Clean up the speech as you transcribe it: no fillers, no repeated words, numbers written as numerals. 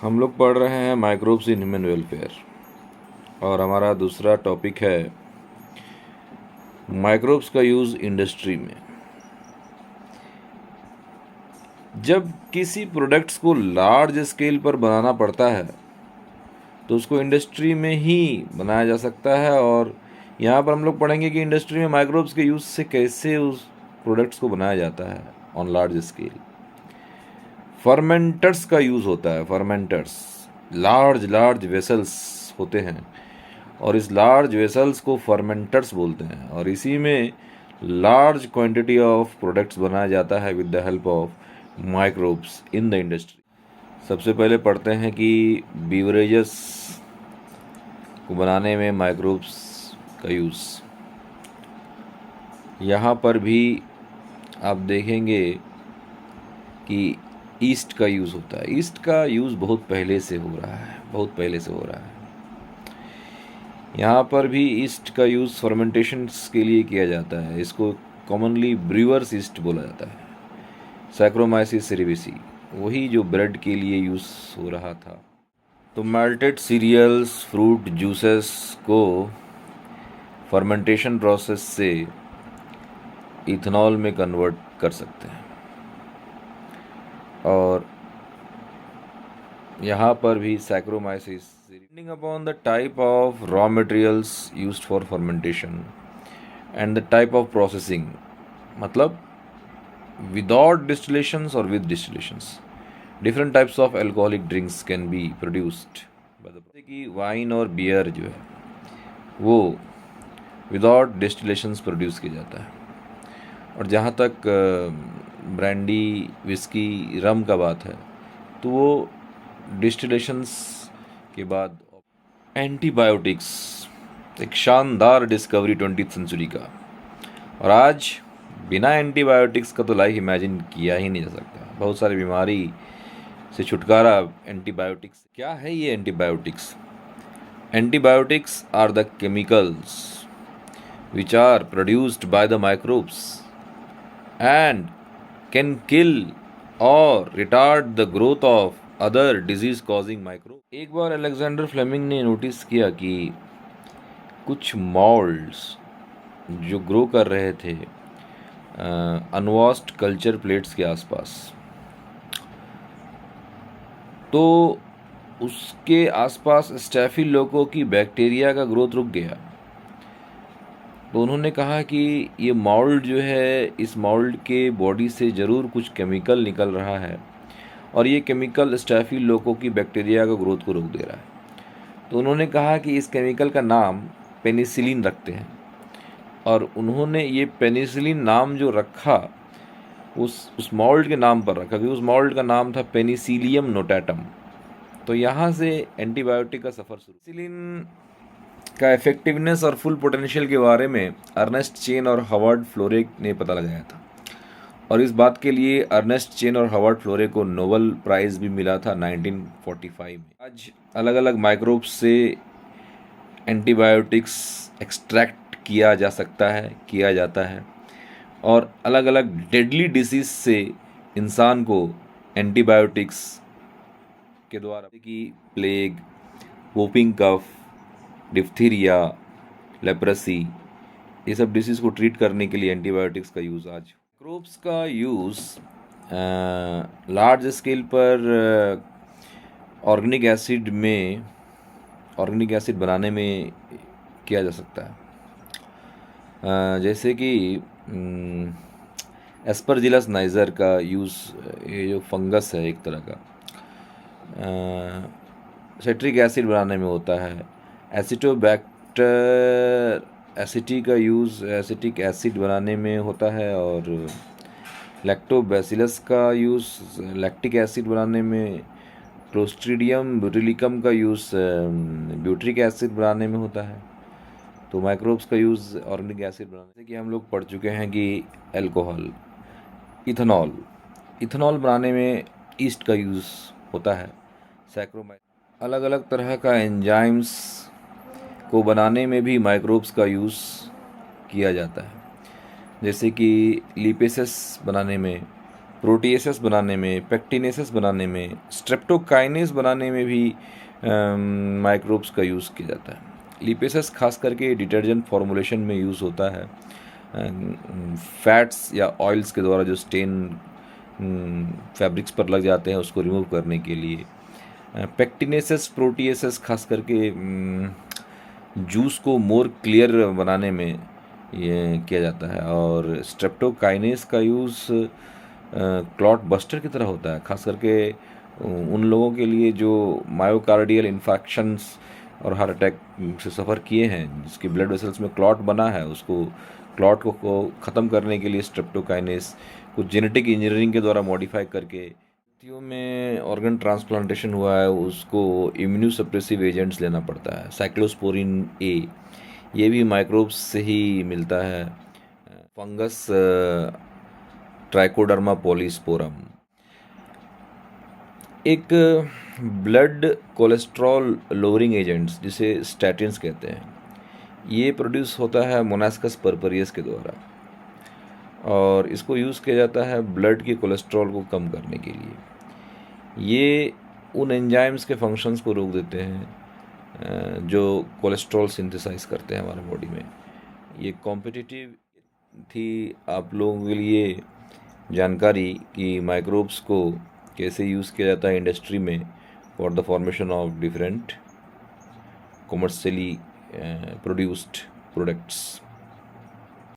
हम लोग पढ़ रहे हैं माइक्रोब्स इन ह्यूमन वेलफेयर और हमारा दूसरा टॉपिक है माइक्रोब्स का यूज़ इंडस्ट्री में। जब किसी प्रोडक्ट्स को लार्ज स्केल पर बनाना पड़ता है तो उसको इंडस्ट्री में ही बनाया जा सकता है, और यहाँ पर हम लोग पढ़ेंगे कि इंडस्ट्री में माइक्रोब्स के यूज़ से कैसे उस प्रोडक्ट्स को बनाया जाता है ऑन लार्ज स्केल। फर्मेंटर्स का यूज़ होता है। फर्मेंटर्स लार्ज लार्ज वेसल्स होते हैं और इस लार्ज वेसल्स को फर्मेंटर्स बोलते हैं, और इसी में लार्ज क्वांटिटी ऑफ प्रोडक्ट्स बनाया जाता है with the help of microbes in the industry. सबसे पहले पढ़ते हैं कि बीवरेजेस को बनाने में माइक्रोब्स का यूज़। यहाँ पर भी आप देखेंगे कि ईस्ट का यूज़ होता है। ईस्ट का यूज़ बहुत पहले से हो रहा है, बहुत पहले से हो रहा है। यहाँ पर भी ईस्ट का यूज़ फर्मेंटेशंस के लिए किया जाता है। इसको कॉमनली ब्रूअर्स ईस्ट बोला जाता है। सैक्रोमाइसिस सेरेविसी, वही जो ब्रेड के लिए यूज़ हो रहा था। तो मेल्टेड सीरियल्स, फ्रूट जूसेस को फर्मेंटेशन प्रोसेस से इथेनॉल में कन्वर्ट कर सकते हैं, और यहाँ पर भी saccharomyces depending upon the type of raw materials used for fermentation and the type of processing, मतलब विदाउट डिस्टिलेशंस और with distillations different types of alcoholic drinks can be produced. जैसे कि वाइन और बियर जो है वो विदाउट डिस्टिलेशंस प्रोड्यूस किया जाता है, और जहाँ तक ब्रांडी, विस्की, रम का बात है तो वो डिस्टिलेशंस के बाद। एंटीबायोटिक्स एक शानदार डिस्कवरी 20th सेंचुरी का, और आज बिना एंटीबायोटिक्स का तो लाइफ इमेजिन किया ही नहीं जा सकता। बहुत सारी बीमारी से छुटकारा एंटीबायोटिक्स। क्या है ये antibiotics? Antibiotics are the chemicals which are produced by the microbes and can kill or retard the growth of other disease causing microbes। एक बार अलेक्जेंडर फ्लेमिंग ने नोटिस किया कि कुछ मॉल्ड्स जो ग्रो कर रहे थे अनवॉश्ड कल्चर प्लेट्स के आसपास, तो उसके आसपास स्टैफिलोकोकी बैक्टीरिया का ग्रोथ रुक गया। तो उन्होंने कहा कि ये मॉल्ड जो है, इस मॉल्ड के बॉडी से ज़रूर कुछ केमिकल निकल रहा है, और ये केमिकल स्टैफिलोकोकी बैक्टीरिया का ग्रोथ को रोक दे रहा है। तो उन्होंने कहा कि इस केमिकल का नाम पेनिसिलिन रखते हैं, और उन्होंने ये पेनिसिलिन नाम जो रखा उस मॉल्ड के नाम पर रखा, क्योंकि उस मॉल्ड का नाम था पेनिसिलियम नोटाटम। तो यहाँ से एंटीबायोटिक का सफ़र शुरू। पेनिसिलिन का इफेक्टिवनेस और फुल पोटेंशियल के बारे में अर्नेस्ट चेन और हॉवर्ड फ्लोरे ने पता लगाया था, और इस बात के लिए अर्नेस्ट चेन और हॉवर्ड फ्लोरे को नोबेल प्राइज़ भी मिला था 1945 में। आज अलग अलग माइक्रोब्स से एंटीबायोटिक्स एक्सट्रैक्ट किया जा सकता है, किया जाता है, और अलग अलग डेडली डिसीज से इंसान को एंटीबायोटिक्स के द्वारा, कि प्लेग, वोपिंग कफ, डिफ्थीरिया, लेप्रेसी, ये सब डिसीज़ को ट्रीट करने के लिए एंटीबायोटिक्स का यूज़। आज माइक्रोब्स का यूज़ लार्ज स्केल पर ऑर्गेनिक एसिड बनाने में किया जा सकता है। जैसे कि एस्परजिलस नाइजर का यूज़, ये जो फंगस है एक तरह का, सिट्रिक एसिड बनाने में होता है। एसिटोबैक्टर एसिटी का यूज़ एसिटिक एसिड बनाने में होता है, और लैक्टोबैसिलस का यूज़ लैक्टिक एसिड बनाने में, क्लोस्ट्रीडियम ब्यूटिलिकम का यूज़ ब्यूट्रिक एसिड बनाने में होता है। तो माइक्रोब्स का यूज़ ऑर्गेनिक एसिड बनाने, जैसे कि हम लोग पढ़ चुके हैं कि अल्कोहल, इथेनॉल बनाने में ईस्ट का यूज़ होता है। सैक्रोमाइसिस, अलग अलग तरह का एंजाइम्स को बनाने में भी माइक्रोब्स का यूज़ किया जाता है, जैसे कि लिपेसेस बनाने में प्रोटीएसेस बनाने में, पेक्टिनेसेस बनाने में, स्ट्रेप्टोकाइनेस बनाने में भी माइक्रोब्स का यूज़ किया जाता है। लिपेसेस खास करके डिटर्जेंट फॉर्मुलेशन में यूज़ होता है, फैट्स या ऑयल्स के द्वारा जो स्टेन फैब्रिक्स पर लग जाते हैं उसको रिमूव करने के लिए। पेक्टिनेसेस प्रोटीएसेस खास करके जूस को मोर क्लियर बनाने में ये किया जाता है, और स्ट्रेप्टोकाइनेस का यूज़ क्लॉट बस्टर की तरह होता है, खास करके उन लोगों के लिए जो मायोकार्डियल इन्फेक्शंस और हार्ट अटैक से सफ़र किए हैं, जिसके ब्लड वेसल्स में क्लॉट बना है, उसको क्लॉट को ख़त्म करने के लिए स्ट्रेप्टोकाइनेस कुछ जेनेटिक इंजीनियरिंग के द्वारा मॉडिफाई करके व्यक्तियों में ऑर्गन ट्रांसप्लांटेशन हुआ है उसको इम्यूनोसप्रेसिव एजेंट्स लेना पड़ता है। साइक्लोस्पोरिन ए ये भी माइक्रोब्स से ही मिलता है। फंगस ट्राइकोडर्मा पॉलीस्पोरम एक ब्लड कोलेस्ट्रॉल लोअरिंग एजेंट्स जिसे स्टैटिन्स कहते हैं, ये प्रोड्यूस होता है मोनास्कस परपरियस के द्वारा, और इसको यूज़ किया जाता है ब्लड के कोलेस्ट्रॉल को कम करने के लिए। ये उन एंजाइम्स के फंक्शंस को रोक देते हैं जो कोलेस्ट्रॉल सिंथेसाइज करते हैं हमारे बॉडी में। ये कॉम्पिटिटिव थी आप लोगों के लिए जानकारी कि माइक्रोब्स को कैसे यूज़ किया जाता है इंडस्ट्री में for the formation of different commercially produced products.